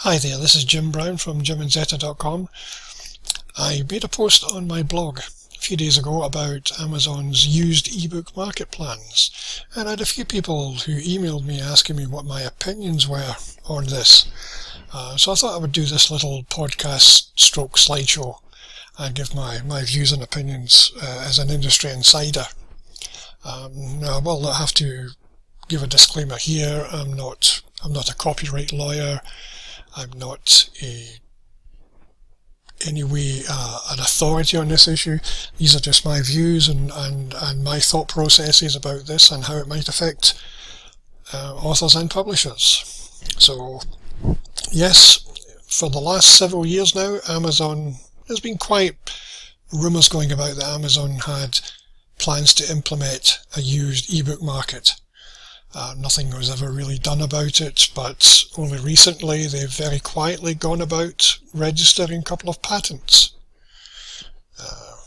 Hi there, this is Jim Brown from jimandzeta.com. I made a post on my blog a few days ago about Amazon's used ebook market plans, and I had a few people who emailed me asking me what my opinions were on this. So I thought I would do this little podcast stroke slideshow and give my views and opinions as an industry insider. Now I will have to give a disclaimer here. I'm not a copyright lawyer. I'm not any way an authority on this issue. These are just my views and my thought processes about this and how it might affect authors and publishers. So yes, for the last several years now, there's been quite rumours going about that Amazon had plans to implement a used ebook market. Nothing was ever really done about it, but only recently they've very quietly gone about registering a couple of patents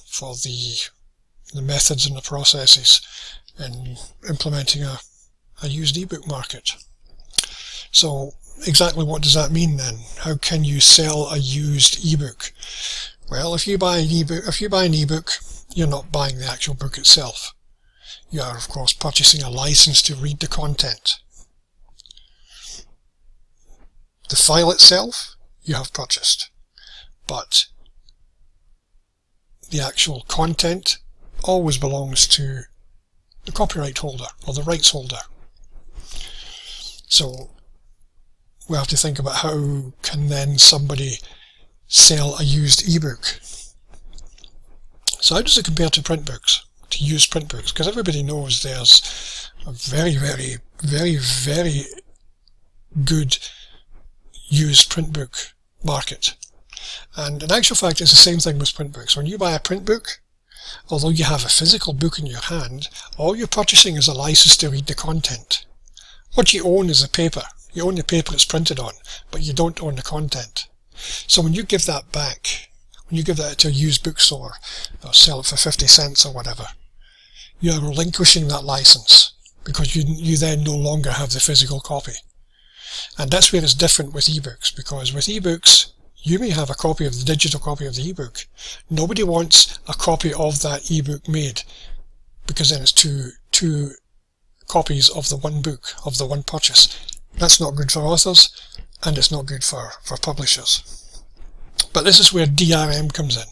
for the methods and the processes in implementing a used ebook market. So exactly what does that mean then? How can you sell a used ebook? Well, if you buy an ebook, you're not buying the actual book itself. You are, of course, purchasing a license to read the content. The file itself, you have purchased, but the actual content always belongs to the copyright holder or the rights holder. So we have to think about how can then somebody sell a used ebook. So how does it compare to print books? To use print books, because everybody knows there's a very, very, very, very good used print book market. And in actual fact, it's the same thing with print books. When you buy a print book, although you have a physical book in your hand, all you're purchasing is a license to read the content. What you own is the paper. You own the paper it's printed on, but you don't own the content. So when you give that back, when you give that to a used bookstore, or sell it for 50 cents or whatever, you are relinquishing that license because you then no longer have the physical copy. And that's where it's different with ebooks, because with ebooks, you may have a copy of the digital copy of the ebook. Nobody wants a copy of that ebook made, because then it's two copies of the one book, of the one purchase. That's not good for authors, and it's not good for publishers. But this is where DRM comes in.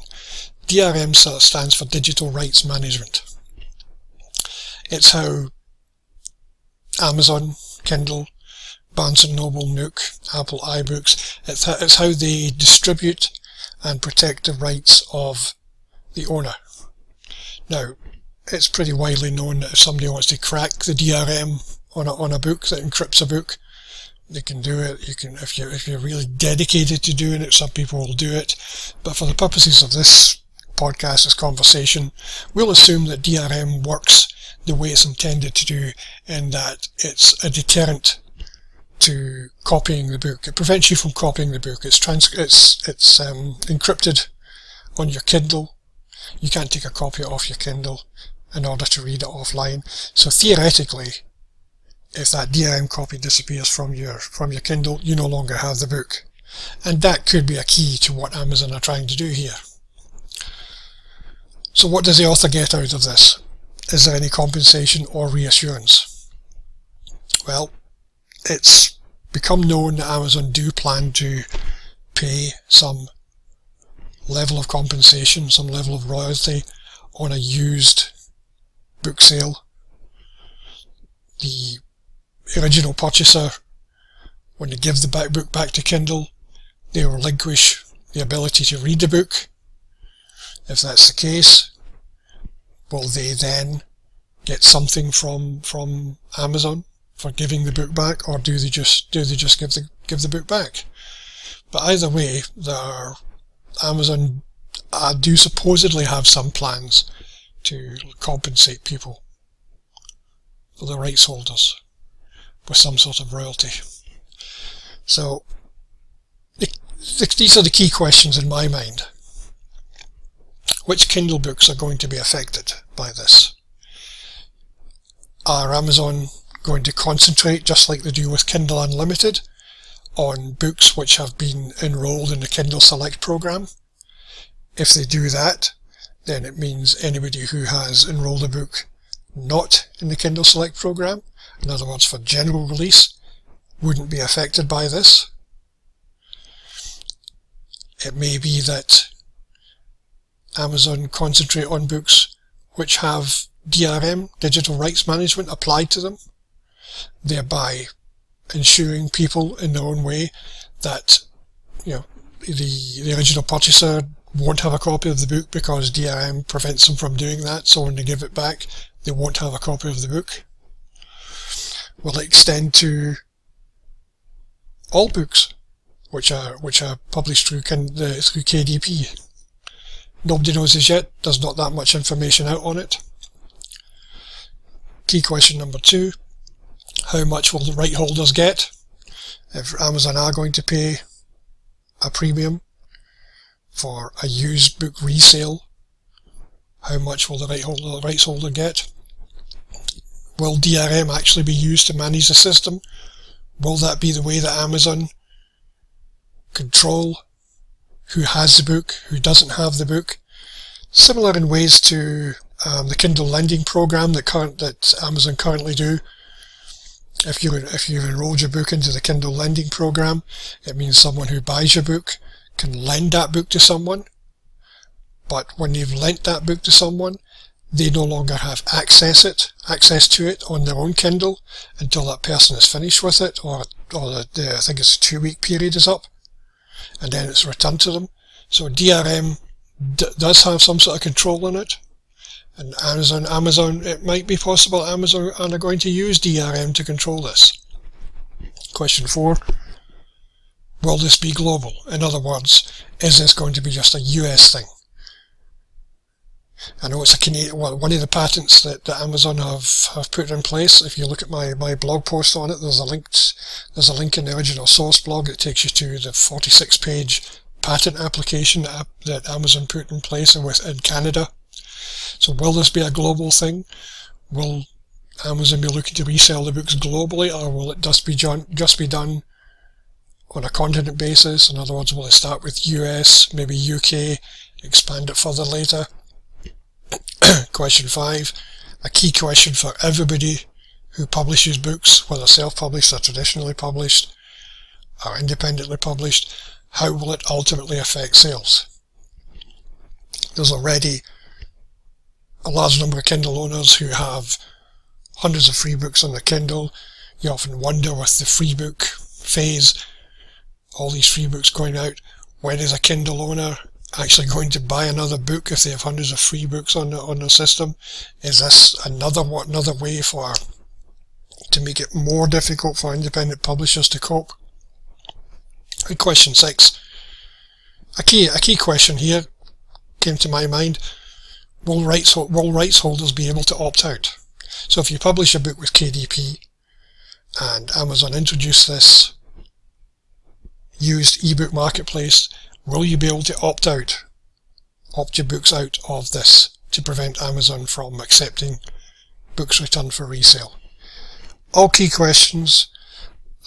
DRM stands for Digital Rights Management. It's how Amazon, Kindle, Barnes & Noble, Nook, Apple iBooks, it's how they distribute and protect the rights of the owner. Now, it's pretty widely known that if somebody wants to crack the DRM on a book that encrypts a book, they can do it. You can, if you're really dedicated to doing it, some people will do it. But for the purposes of this podcast, this conversation, we'll assume that DRM works the way it's intended to do, in that it's a deterrent to copying the book. It prevents you from copying the book. It's encrypted on your Kindle. You can't take a copy off your Kindle in order to read it offline. So theoretically, if that DRM copy disappears from your Kindle, you no longer have the book. And that could be a key to what Amazon are trying to do here. So what does the author get out of this? Is there any compensation or reassurance? Well, it's become known that Amazon do plan to pay some level of compensation, some level of royalty on a used book sale. The original purchaser, when they give the book back to Kindle, they relinquish the ability to read the book. If that's the case, will they then get something from Amazon for giving the book back, or do they just give the book back? But either way, Amazon do supposedly have some plans to compensate people, for the rights holders, with some sort of royalty. So these are the key questions in my mind. Which Kindle books are going to be affected by this? Are Amazon going to concentrate just like they do with Kindle Unlimited on books which have been enrolled in the Kindle Select program. If they do that, then it means anybody who has enrolled a book not in the Kindle Select program, in other words for general release, wouldn't be affected by this. It may be that Amazon concentrate on books which have DRM, digital rights management, applied to them, thereby ensuring people in their own way that the original purchaser won't have a copy of the book because DRM prevents them from doing that, so when they give it back they won't have a copy of the book. Will it extend to all books which are published through KDP? Nobody knows as yet. There's not that much information out on it. Key question number 2. How much will the right holders get? If Amazon are going to pay a premium for a used book resale, how much will the rights holder get? Will DRM actually be used to manage the system? Will that be the way that Amazon control who has the book, who doesn't have the book? Similar in ways to the Kindle lending program that Amazon currently do. If you've enrolled your book into the Kindle lending program, it means someone who buys your book can lend that book to someone, but when they've lent that book to someone, they no longer have access to it on their own Kindle until that person is finished with it, or I think it's a 2-week period is up, and then it's returned to them. So DRM does have some sort of control on it, and Amazon, it might be possible Amazon are going to use DRM to control this. Question 4. Will this be global? In other words, is this going to be just a US thing? I know it's a Canadian, one of the patents that Amazon have put in place. If you look at my blog post on it, there's a link in the original source blog that takes you to the 46-page patent application that Amazon put in place in Canada. So will this be a global thing? Will Amazon be looking to resell the books globally, or will it just be done on a continent basis? In other words, will it start with US, maybe UK, expand it further later? Question 5, a key question for everybody who publishes books, whether self-published or traditionally published or independently published: how will it ultimately affect sales? There's already a large number of Kindle owners who have hundreds of free books on their Kindle. You often wonder, with the free book phase, all these free books going out, when is a Kindle owner actually going to buy another book if they have hundreds of free books on the system? Is this another way to make it more difficult for independent publishers to cope? And question 6, a key question here came to my mind: will rights holders be able to opt out? So if you publish a book with KDP and Amazon introduce this used ebook marketplace, will you be able to opt your books out of this to prevent Amazon from accepting books returned for resale? All key questions.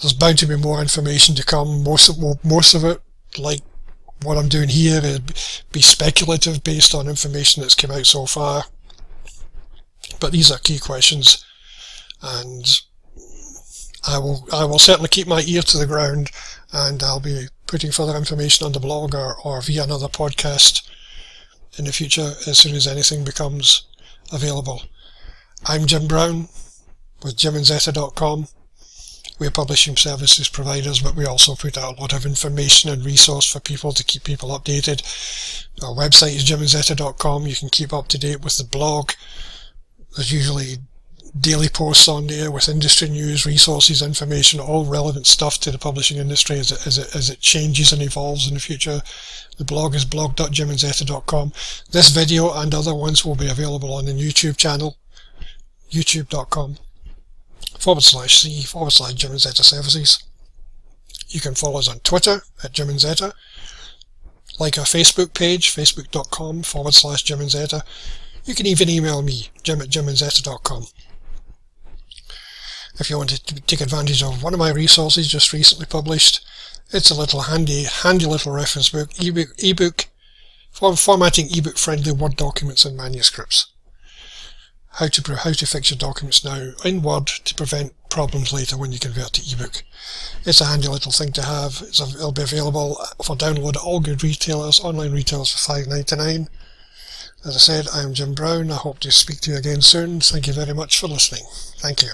There's bound to be more information to come. Most of it, like what I'm doing here, is be speculative based on information that's come out so far. But these are key questions, and I will certainly keep my ear to the ground, and I'll be putting further information on the blog or via another podcast in the future as soon as anything becomes available. I'm Jim Brown with JimandZeta.com. We're publishing services providers, but we also put out a lot of information and resource for people to keep people updated. Our website is JimandZeta.com. You can keep up to date with the blog. There's usually daily posts on there with industry news, resources, information, all relevant stuff to the publishing industry as it changes and evolves in the future. The blog is blog.JimandZeta.com. This video and other ones will be available on the YouTube channel, youtube.com/c/Jim and Zeta Services. You can follow us on Twitter at Jim and Zeta. Like our Facebook page, facebook.com/Jim and Zeta. You can even email me, Jim@JimandZeta.com. if you want to take advantage of one of my resources just recently published. It's a little handy little reference book, ebook, formatting ebook friendly Word documents and manuscripts. How to fix your documents now in Word to prevent problems later when you convert to ebook. It's a handy little thing to have. It'll be available for download at all good retailers, online retailers for $5.99. As I said, I'm Jim Brown. I hope to speak to you again soon. Thank you very much for listening. Thank you.